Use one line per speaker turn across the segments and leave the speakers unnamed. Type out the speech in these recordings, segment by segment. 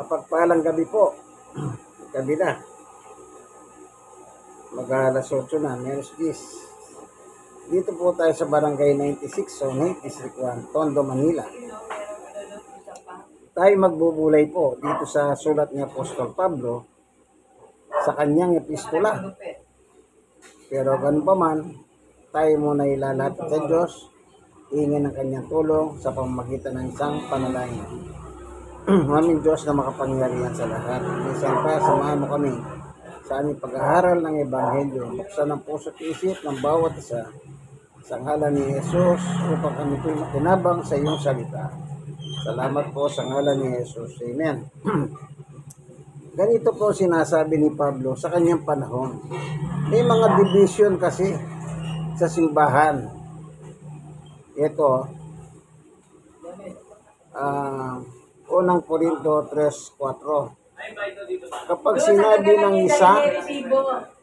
Mapagpalang gabi po. Gabi na. Mag-alas 8 na, menos 10. Dito po tayo sa Barangay 96, Zone 8, District 1, Tondo, Manila. Tayo magbubulay po dito sa sulat ni Apostol Pablo sa kanyang epistola. Pero ganun pa man, tayo muna ilalapit sa Diyos, hingin ng kanyang tulong sa pamamagitan ng isang panalangin. Aming Diyos na makapangyarihan sa lahat. Minsan pa, samahan mo kami sa aming pag-aaral ng Ebanghelyo. Buksan ang puso at isip ng bawat isa sa ngalan ni Jesus upang kami po'y makinabang sa iyong salita. Salamat po sa ngalan ni Jesus. Amen. Ganito po sinasabi ni Pablo sa kanyang panahon. May mga division kasi sa simbahan. Ito, unang Korinto 3:4. Kapag sinabi ng isa,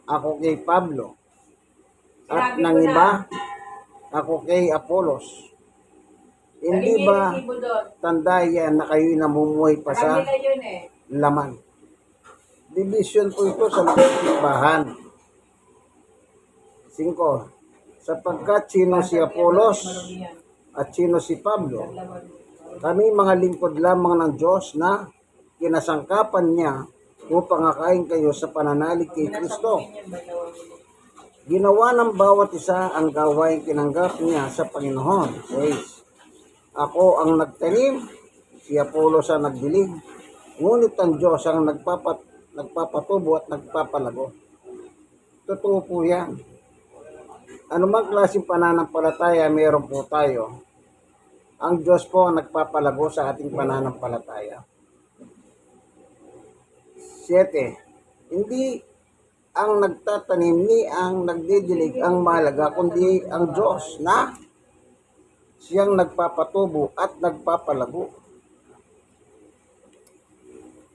ako kay Pablo, at ng iba, ako kay Apolos, hindi ba tanda yan na kayo'y namumuhay pa sa laman? Division po ito sa mga simbahan. 5. Sapagkat sino si Apolos at sino si Pablo, kami mga lingkod lamang ng Diyos na kinasangkapan niya upang akain kayo sa pananalig kay Kristo. Ginawa ng bawat isa ang gawain tinanggap niya sa Panginoon. 6. Ako ang nagtanim, si Apollos ang nagdilig, ngunit ang Diyos ang nagpapatubo at nagpapalago. Totoo po yan. Anumang klaseng pananampalataya meron po tayo, ang Diyos po ang nagpapalago sa ating pananampalataya. 7. Hindi ang nagtatanim ni ang nagdidilig ang mahalaga, kundi ang Diyos na siyang nagpapatubo at nagpapalago.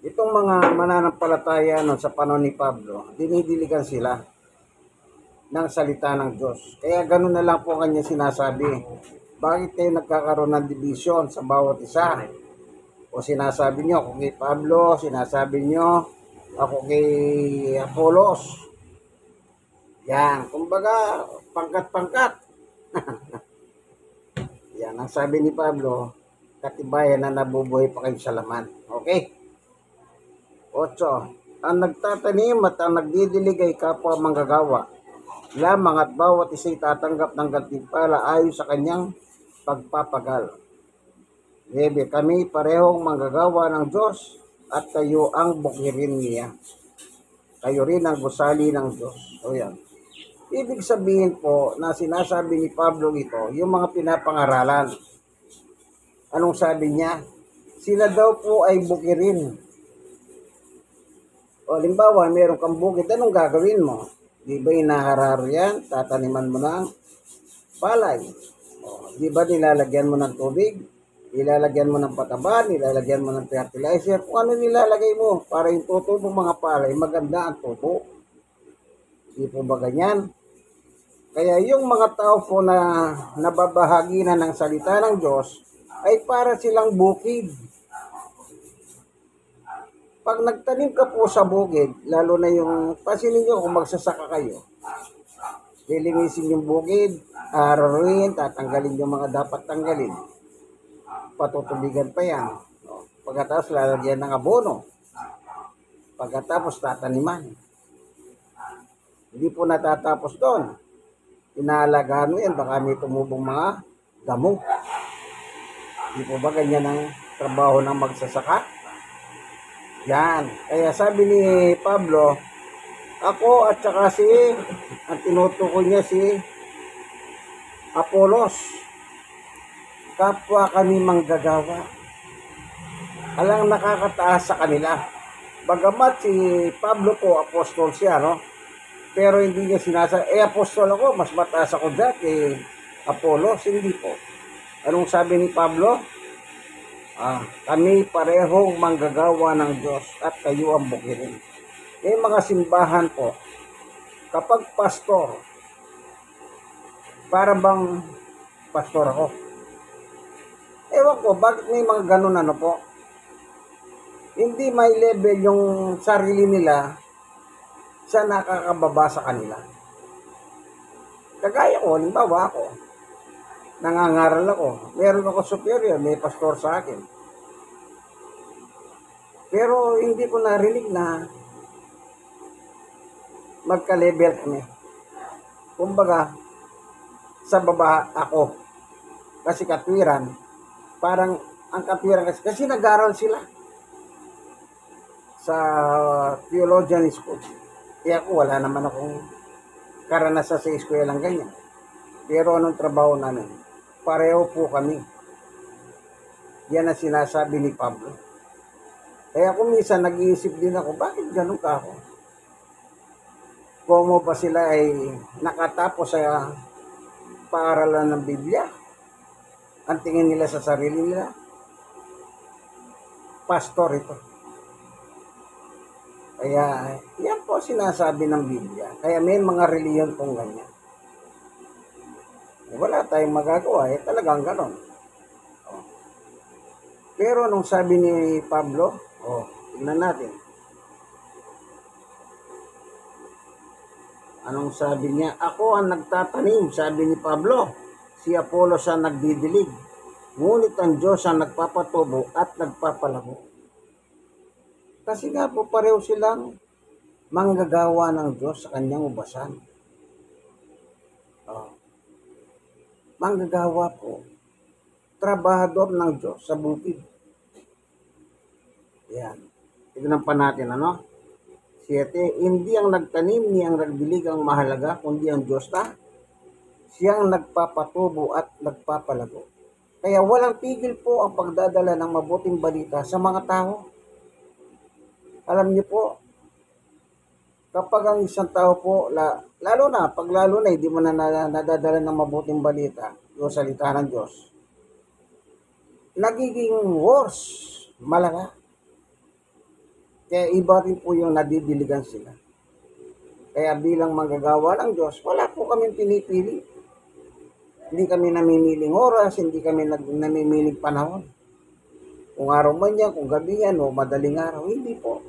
Itong mga mananampalataya sa panahon ni Pablo, dinidiligan sila ng salita ng Diyos. Kaya ganun na lang po kanya sinasabi. Bakit tayo nagkakaroon ng division sa bawat isa? O sinasabi nyo, ako kay Pablo, sinasabi nyo, ako kay Apollos. Yan, kumbaga, pangkat-pangkat. Yan, ang sabi ni Pablo, katibayan na nabubuhay pa kayo sa laman. Okay? 8. Ang nagtatanim at ang nagdidilig ay kapwa manggagawa lamang at bawat isa'y tatanggap ng gantimpala ayon sa kanyang pagpapagal. 9. Kami parehong manggagawa ng Diyos at kayo ang bukirin niya. Kayo rin ang gusali ng Diyos. O yan. Ibig sabihin po na sinasabi ni Pablo ito, yung mga pinapangaralan. Anong sabi niya? Sila daw po ay bukirin. O limbawa, meron kang bukid, anong gagawin mo? Di ba inahararo yan? Tataniman mo ng palay. O, di ba nilalagyan mo ng tubig? Nilalagyan mo ng pataba, nilalagyan mo ng fertilizer, kung ano nilalagay mo para yung tutubo mga palay, maganda ang tubo. Di po ba ganyan? Kaya yung mga tao po na nababahagi na ng salita ng Diyos, ay para silang bukid. Pag nagtanim ka po sa bukid, lalo na yung, pasinin nyo kung magsasaka kayo, lilinisin yung bukid, araruin, tatanggalin yung mga dapat tanggalin. Patutubigan pa yan. Pagkatapos lalagyan ng abono. Pagkatapos tataniman. Hindi po natatapos doon. Inaalagaan mo yan, baka may tumubong mga damo. Hindi po ba ganyan ang trabaho ng magsasaka? Yan. Kaya sabi ni Pablo, ako at saka ang tinutukoy niya si Apollos, kapwa kami manggagawa. Alang nakakataas sa kanila. Bagamat si Pablo po, apostol siya, no? Pero hindi niya sinasabi, apostol ako, mas mataas ako dyan kay Apollos. Hindi po. Anong sabi ni Pablo? Kami parehong manggagawa ng Diyos at kayo ang bukirin. May mga simbahan po, kapag pastor, para bang pastor ako? Ewan ko, bakit may mga ganun po? hindi may level yung sarili nila sa nakakababa sa kanila. Kagaya ko, halimbawa ako, nangangaral ako, meron ako superior, may pastor sa akin. Pero hindi ko narinig na magka-level kami. Kumbaga, sa baba ako. Kasi katwiran, parang ang katwiran kasi nag-aral sila sa theologian school. Kaya ako, wala naman akong karanasan sa eskwela lang ganyan. Pero anong trabaho namin? Pareho po kami. Yan ang sinasabi ni Pablo. Kaya kung minsan nag-iisip din ako, bakit ganun ka ako? Kung ba sila ay nakatapos sa paaralan ng Biblia, ang tingin nila sa sarili nila, pastor ito. Kaya yan po sinasabi ng Biblia. Kaya may mga reliyon pong ganyan. Wala tayong magagawa, talagang ganon. Pero nung sabi ni Pablo, tignan natin. Anong sabi niya? Ako ang nagtatanim, sabi ni Pablo. Si Apollos ang nagdidilig. Ngunit ang Diyos ang nagpapatubo at nagpapalago. Kasi nga po pareho silang manggagawa ng Diyos sa kanyang ubasan. Manggagawa po. Trabahador ng Diyos sa bukid. Yan. Tignan pa natin, 7, hindi ang nagtanim ni ang nagdilig ang mahalaga, kundi ang Diyos na siyang nagpapatubo at nagpapalago. Kaya walang pigil po ang pagdadala ng mabuting balita sa mga tao. Alam niyo po, kapag ang isang tao po, lalo na hindi mo na nadadala ng mabuting balita, yung salita ng Diyos, nagiging worse, malala. Kaya iba rin po yung nadidiligan sila. Kaya bilang manggagawa ng Diyos, wala po kami pinipili. Hindi kami namimiling oras, hindi kami namimiling panahon. Kung araw man yan, kung gabi yan, o madaling araw, hindi po.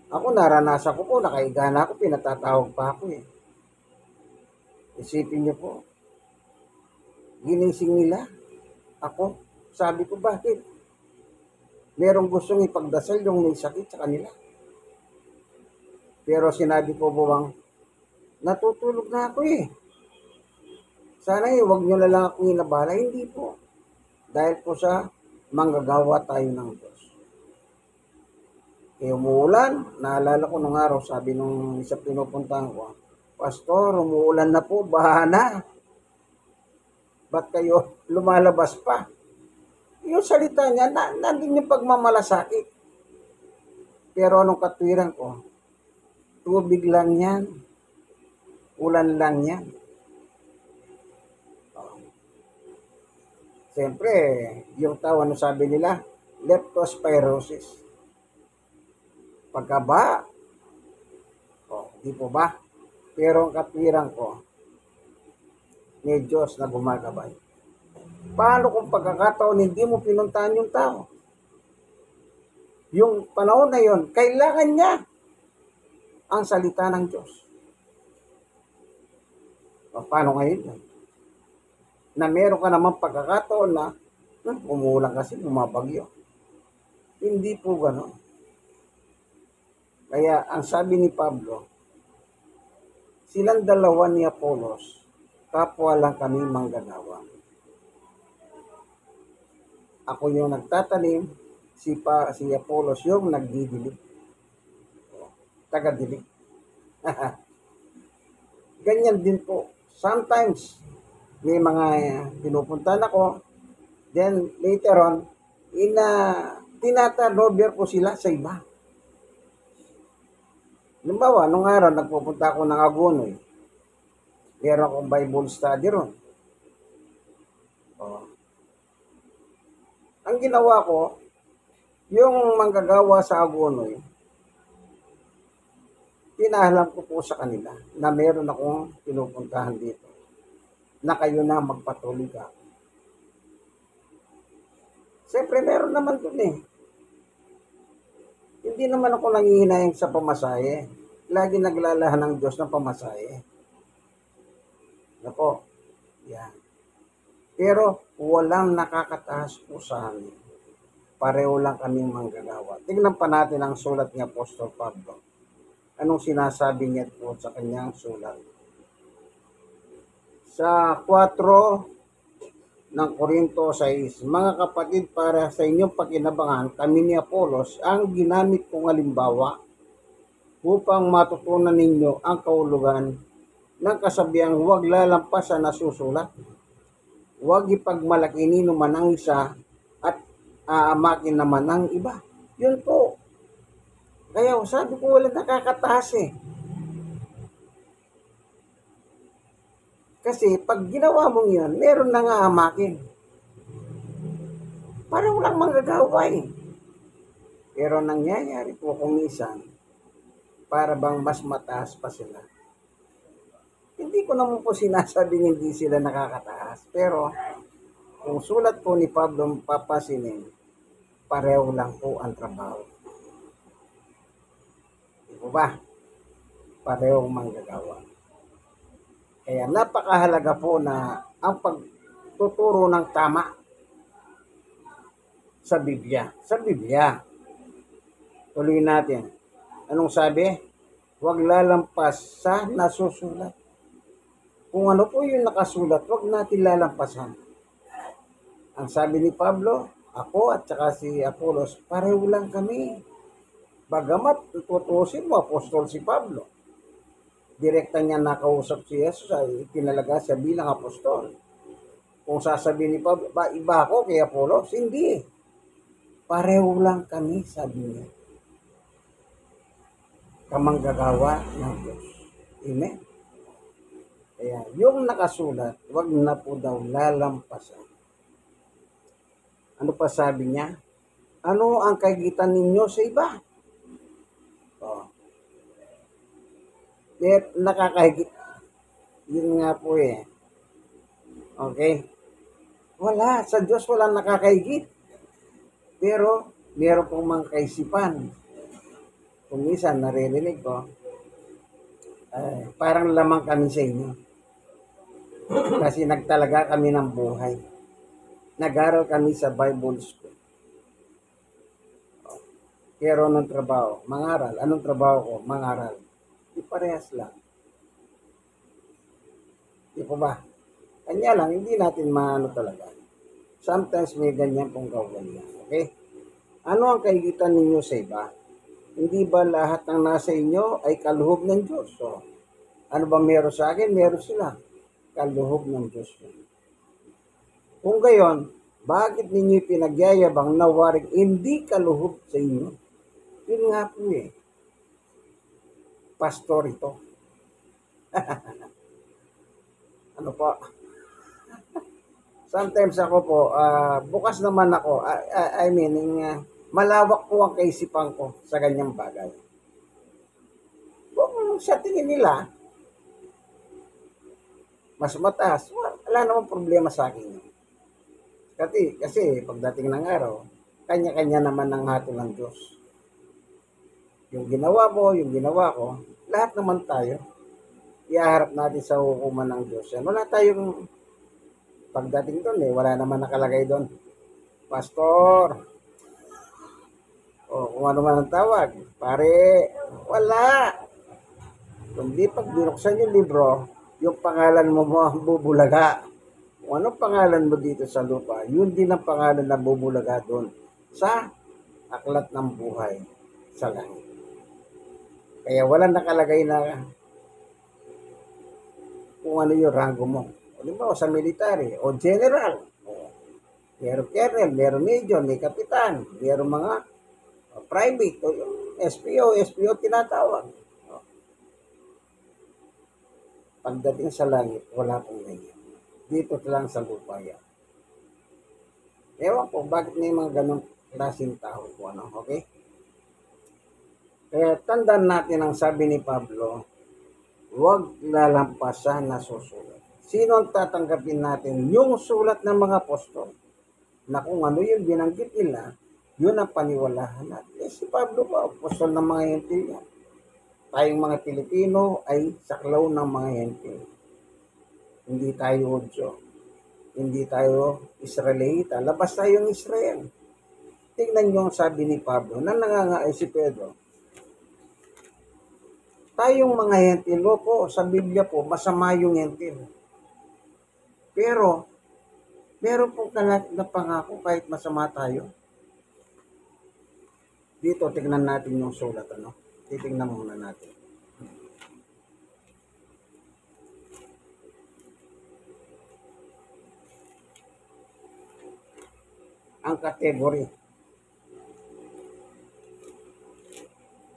Ako naranasan ko po, nakaiga na ako, pinatatawag pa ako eh. Isipin niyo po, ginising nila ako. Sabi ko, bakit? Merong gustong ipagdasal yung may sakit sa kanila. Pero sinabi ko buwang, natutulog na ako eh. Sana huwag nyo na lang akong inabala. Hindi po. Dahil po sa manggagawa tayo ng Diyos. Umuulan, naalala ko nung araw, sabi nung isa pinupuntahan ko, Pastor, umuulan na po, baha na. Ba't kayo lumalabas pa? Yung salita niya, nandun yung pagmamalasakit. Pero anong katwiran ko? Tubig lang yan. Ulan lang yan. Siyempre, yung tao, ano sabi nila? Leptospirosis. Pagkaba. Di po ba? Pero ang katwiran ko, may Diyos na gumagabay. Paano kung pagkakataon hindi mo pinuntahan yung tao? Yung panahon na yon, kailangan niya ang salita ng Diyos. Paano ngayon yan? Na meron ka naman pagkakataon na umuulan kasi, bumabagyo. Hindi po gano'n. Kaya ang sabi ni Pablo, silang dalawa ni Apollos, kapwa lang kami manggagawa. Ako yung nagtatanim, si Apollos yung nagdidilig. Tagadilig. Ganyan din po. Sometimes, may mga pinupuntahan ako, then later on, tinatarober ko sila sa iba. Halimbawa, nung araw, nagpupunta ako ng Agonoy. Meron akong Bible study ron. Ang ginawa ko, yung manggagawa sa Agonoy, pinahalam ko po sa kanila na meron akong pinupuntahan dito na kayo na magpatuloy ka. Siyempre, meron naman dun eh. Hindi naman ako nangihinayang sa pamasahe. Lagi naglalahan ng Diyos ng pamasahe. Nako, yan. Pero walang nakakataas po sa amin. Pareho lang kaming manggagawa. Tingnan pa natin ang sulat ni Apostol Pablo. Anong sinasabi niya po sa kanyang sulat? Sa 4 ng Korinto 6, mga kapatid, para sa inyong pakinabangan, kami ni Apolos ang ginamit kong halimbawa upang matutunan ninyo ang kahulugan ng kasabihang huwag lalampas sa nasusulat. Huwag ipagmalaki nino man ang isa at aamakin naman ang iba. Yun po. Kaya sabi ko wala nakakataas eh. Kasi pag ginawa mong yan, meron na nga amakin. Parang walang manggagawa eh. Pero nangyayari po kung minsan, para bang mas mataas pa sila. Hindi ko naman po sinasabing hindi sila nakakataas. Pero kung sulat po ni Pablo papasinin, pareho lang po ang trabaho. Di po ba? Pareho manggagawa. Kaya napakahalaga po na ang pagtuturo ng tama sa Biblia. Sa Biblia. Tuloy natin. Anong sabi? Huwag lalampas sa nasusulat. Kung ano po yung nakasulat, huwag natin lalampasan. Ang sabi ni Pablo, ako at saka si Apolos, pareho lang kami. Bagamat tutusin mo, apostol si Pablo. Direkta niya nakausap si Jesus ay itinalaga siya bilang apostol. Kung sasabihin ni Pablo, ba iba ako kay Apolos? Hindi. Pareho lang kami, sabi niya. Kamanggagawa ng Diyos. Amen? Kaya yung nakasulat, wag na po daw lalampasan. Ano pa sabi niya? Ano ang kagitan ninyo sa iba? Oh. Nakakahigit. Yun nga po eh. Okay? Wala. Sa Diyos walang nakakahigit. Pero, meron pong mga kaisipan. Kung minsan, naririnig ko, parang lamang kami sa inyo. Kasi nagtalaga kami ng buhay. Nag-aral kami sa Bible School. Pero anong trabaho? Mangaral. Anong trabaho ko? Mangaral. Di parehas lang. Di po ba? Kanya lang, hindi natin maano talaga. Sometimes may ganyan pong kaugalian. Okay? Ano ang kaigitan ninyo sa iba? Hindi ba lahat ng nasa inyo ay kaluhog ng Diyos? So, ano ba meron sa akin? Meron sila. Kaluhog ng Diyos. Kung gayon, bakit ninyo pinagyayabang na waring hindi kaluhog sa inyo? Yun nga po eh. Pastor ito. Ano po? Sometimes ako po, bukas naman ako. I mean, malawak po ang kaisipan ko sa ganyang bagay. Kung sa tingin nila, mas mataas, wala namang problema sa akin. Kasi pagdating ng araw, kanya-kanya naman ang hatol ng Diyos. Yung ginawa mo, yung ginawa ko, lahat naman tayo, iaharap natin sa hukuman ng Diyos. Yan. Wala tayong pagdating doon wala naman nakalagay doon. Pastor, o kung ano man ang tawag, pare, wala. Kundi pag binuksan yung libro, yung pangalan mo bubulaga. Kung anong pangalan mo dito sa lupa, yun din ang pangalan na bubulaga doon sa aklat ng buhay sa langit. Kaya walang nakalagay na kung ano yung rango mo. O diba, sa military, o general, meron colonel, meron major, may kapitan, meron mga private, o yung SPO tinatawag. Pagdating sa langit, wala pong ganyan. Dito lang sa lupa yan. Ewan po, bakit may mga ganong klaseng tao po, ano, okay? Kaya tandaan natin ang sabi ni Pablo, huwag lalampasan na susulat. Sino ang tatanggapin natin? Yung sulat ng mga apostol na kung ano yung binanggit nila, Yun ang paniwalahan natin. Eh, si Pablo pa, apostol ng mga hentil yan. Tayong mga Pilipino ay saklaw ng mga hentil. Hindi tayo Hudyo. Hindi tayo Israelita. Labas tayong Israel. Tingnan nyo ang sabi ni Pablo na nangangaay si Pedro. Tayong mga hentil po, sa Biblia po, masama yung hentil. Pero, meron po na pangako kahit masama tayo. Dito, tingnan natin yung sulat. Titingnan muna natin. Ang kategory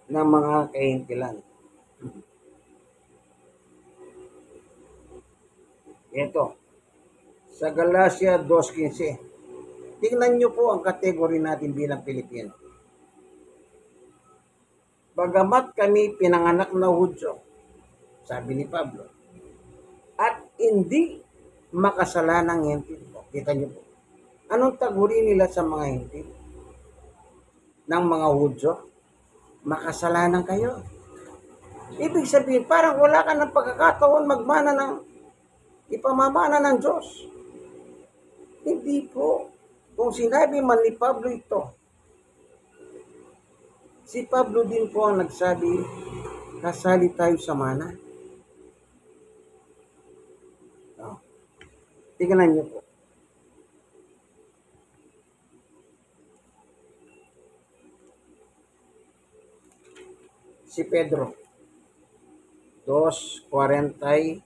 ng mga kahintilan. Ito, sa Galatia 2:15. Tingnan nyo po ang kategory natin bilang Pilipino. Bagamat kami pinanganak na Hudyo, sabi ni Pablo, at hindi makasalanang hentil. Kita nyo po. Anong taguri nila sa mga hentil? Ng mga Hudyo? Makasalanan kayo. Ibig sabihin, parang wala ka ng pagkakataon magmana ng ipamamana ng Diyos. Hindi po. Kung sinabi man ni Pablo ito, si Pablo din po ang nagsabi, kasali tayo sa mana. Tingnan niyo po. Si Pedro, 2:41.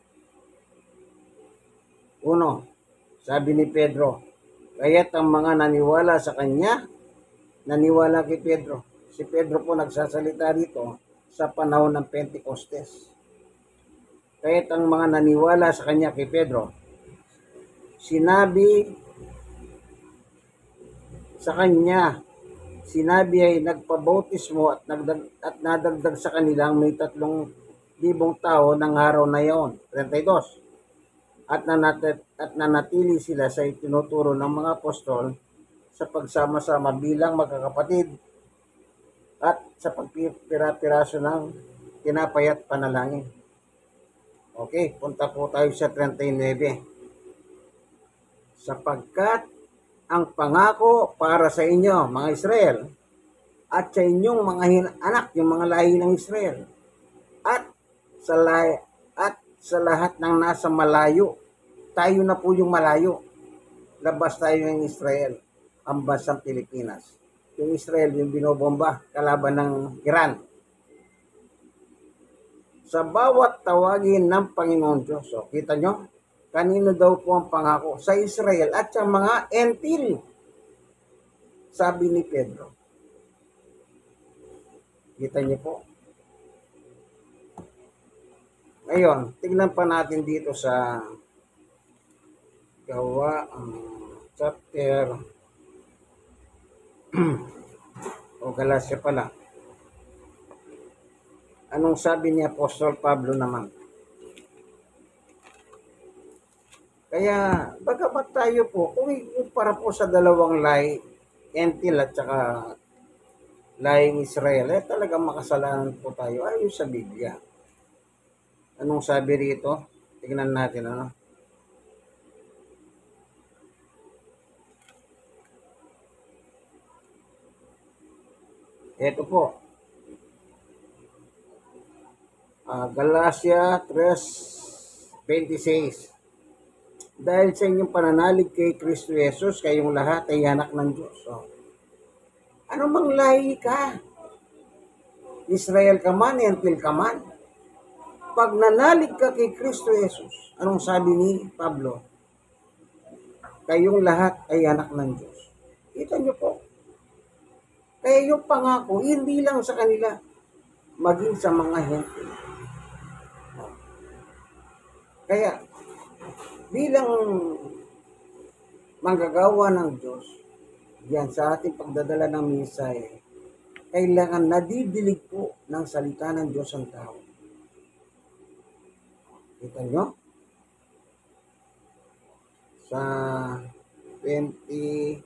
Sabi ni Pedro, kaya't ang mga naniwala sa kanya, naniwala kay Pedro. Si Pedro po nagsasalita dito sa panahon ng Pentecostes. Kaya't ang mga naniwala sa kanya kay Pedro, sinabi ay nagpabautismo at nadagdag sa kanilang may 3,000 tao ng araw na iyon. 32. At nanatili sila sa itinuturo ng mga apostol sa pagsama-sama bilang magkakapatid at sa pagpipira-piraso ng tinapay at panalangin. Okay, punta po tayo sa 39. Sapagkat ang pangako para sa inyo, mga Israel, at sa inyong mga anak, yung mga lahi ng Israel, at sa lahat ng nasa malayo, tayo na po yung malayo. Labas tayo ng Israel, ang bansang Pilipinas. Yung Israel, yung binobomba, kalaban ng Iran. Sa bawat tawagin ng Panginoon Diyos, so, kita nyo, kanino daw po ang pangako? Sa Israel at sa mga hentil. Sabi ni Pedro. Kita niyo po. Ngayon, tignan pa natin dito sa Gawa chapter o Galatia pala. Anong sabi ni Apostol Pablo naman? Kaya, bagamat tayo po, kung para po sa dalawang lahi, hentil at saka lahing Israel, talagang makasalanan po tayo ayon sa Biblia. Anong sabi rito? Tingnan natin, Ito po. Galatia 3:26. Dahil sa inyong pananalig kay Kristo Jesus, kayong lahat ay anak ng Diyos. Ano mang lahi ka? Israel ka man, hentil ka man. Pag nanalig ka kay Kristo Jesus, anong sabi ni Pablo? Kayong lahat ay anak ng Diyos. Kita niyo po. Kaya yung pangako, hindi lang sa kanila, maging sa mga hentil. Kaya, bilang manggagawa ng Diyos, yan sa ating pagdadala ng mensahe, kailangan nadidilig po ng salita ng Diyos ang tao. Kita nyo? Sa 29.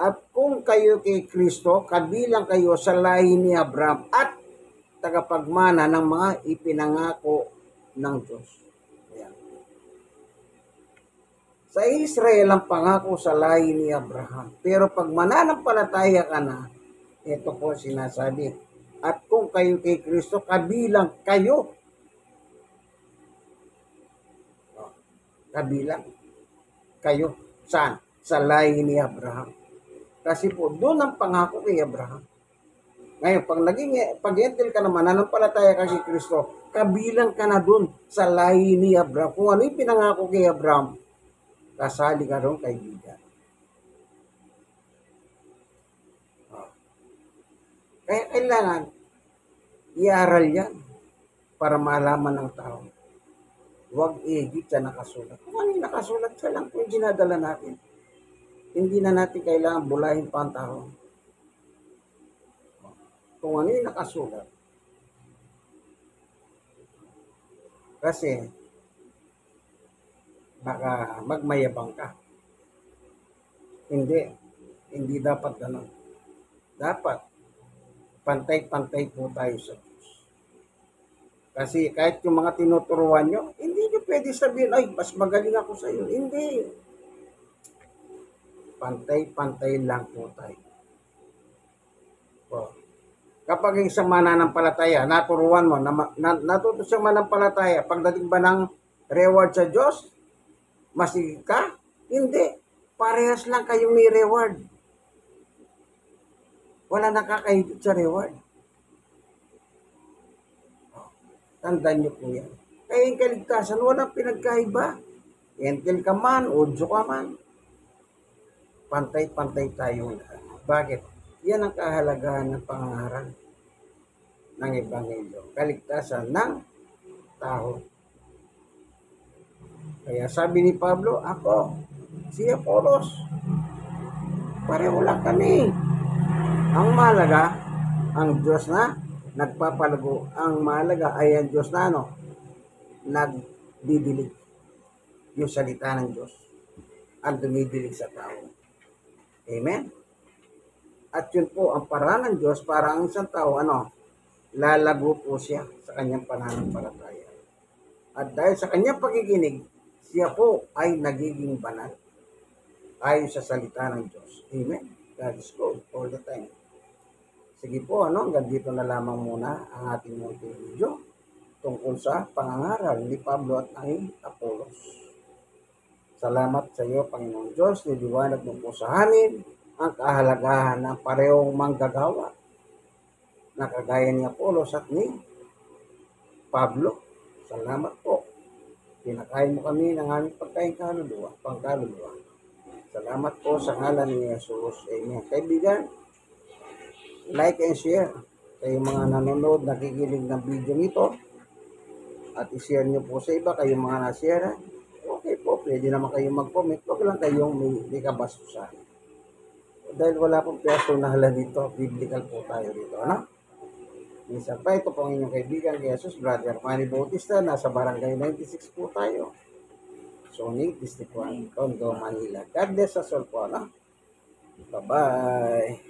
At kung kayo kay Kristo, kabilang kayo sa lahi ni Abraham at tagapagmana ng mga ipinangako ng Diyos. Ayan. Sa Israel ang pangako sa lahi ni Abraham. Pero pag mananampalataya ka na, ito po sinasabi, at kung kayo kay Kristo, kabilang kayo. Kabilang kayo. Saan? Sa lahi ni Abraham. Kasi po, doon ang pangako kay Abraham. Ngayon, pag-entil ka naman, nanampalataya ka kay Kristo, kabilang ka na doon sa lahi ni Abraham. Kung ano yung pinangako kay Abraham, kasali ka doon, kaibigan. Kaya kailangan, iaral yan para malaman ng tao. Huwag ihigit sa nakasulat. Kung ano yung nakasulat, siya lang kung ginadala natin. Hindi na natin kailangan bulahin pa ang tao. Kung ano yung nakasulat. Kasi, baka magmayabang ka. Hindi dapat gano'n. Dapat, pantay-pantay po tayo sa Diyos. Kasi kahit yung mga tinuturuan nyo, hindi nyo pwede sabihin, ay, mas magaling ako sa iyo. Hindi. Pantay-pantay lang po tayo. So, kapag isang mananampalataya, naturuan mo, natuto siyang mananampalataya, pagdating ba ng reward sa Diyos, masigit ka? Hindi. Parehas lang kayong may reward. Wala nakakahigit sa reward. Tandaan niyo po yan. Kaya yung kaligtasan, walang pinagkaiba. Entil ka man, udyo ka man. Pantay-pantay tayo. Bakit? Yan ang kahalagahan ng pangangaral ng Ebanghelyo. Kaligtasan ng tao. Kaya sabi ni Pablo, ako, si Apolos, pareho lang kami. Ang mahalaga, ang Diyos na nagpapalago. Ang mahalaga ay ang Diyos na nagdidilig. Yung salita ng Diyos ang dumidilig sa tao. Amen? At yun po ang paraan ng Diyos para ang isang tao, lalago po siya sa kanyang pananampalataya. At dahil sa kanyang pakikinig, siya po ay nagiging banal. Ayon sa salita ng Diyos. Amen? God is good all the time. Sige po, hanggang dito na lamang muna ang ating munting video tungkol sa pangangaral ni Pablo at ng Apolos. Salamat sa iyo, Panginoong Diyos. Niliwanag mo po sa amin ang kahalagahan ng parehong manggagawa na kagaya ni Apolos at ni Pablo. Salamat po. Pinakain mo kami ng aming pangkaluluwa. Salamat po sa ngalan ni Jesus. Amen. Kaibigan, like and share kayong mga nanonood, nakikinig ng video nito at i-share nyo po sa iba, kayong mga na-share. Okay po, pwede naman kayong mag-comment. Huwag lang kayong may kabastusan. Dahil wala pong personalan dito, biblical po tayo dito, Minsan pa, ito po ang inyong kaibigan kay Jesus, Brother Manny Bautista, nasa Barangay 96 po tayo. Sonic, District 1, Tondo, Manila. God bless us all po, Bye-bye.